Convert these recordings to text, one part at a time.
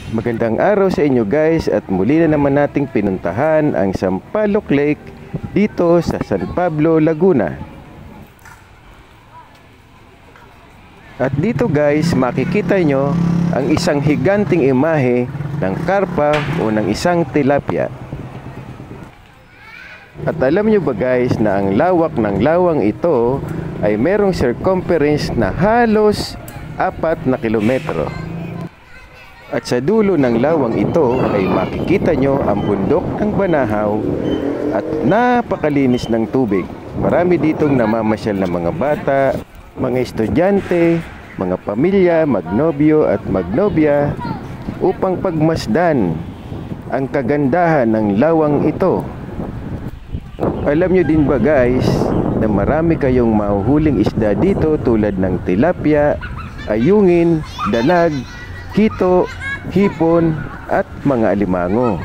Magandang araw sa inyo guys, at muli na naman nating pinuntahan ang Sampaloc Lake dito sa San Pablo, Laguna. At dito guys, makikita nyo ang isang higanting imahe ng karpa o ng isang tilapia. At alam nyo ba guys na ang lawak ng lawang ito ay merong circumference na halos 4 na kilometro. At sa dulo ng lawang ito ay makikita nyo ang bundok ng Banahaw at napakalinis ng tubig. Marami ditong namamasyal na mga bata, mga estudyante, mga pamilya, magnobyo at magnobya upang pagmasdan ang kagandahan ng lawang ito. Alam nyo din ba guys na marami kayong mahuhuling isda dito tulad ng tilapia, ayungin, dalag, kito, hipon at mga alimango.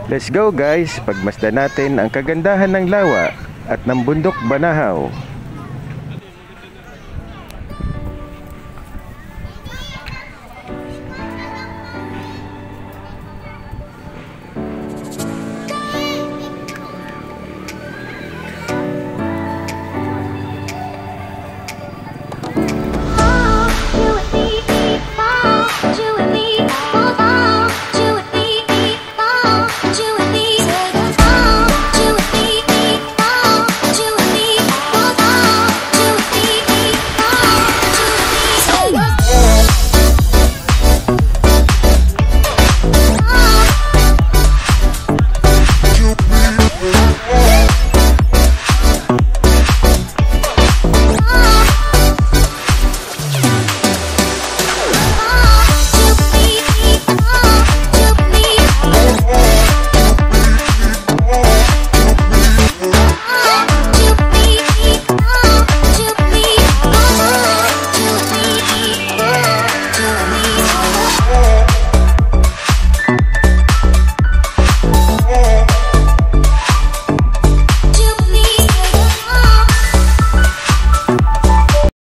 Let's go guys, pagmasdan natin ang kagandahan ng lawa at ng bundok Banahaw.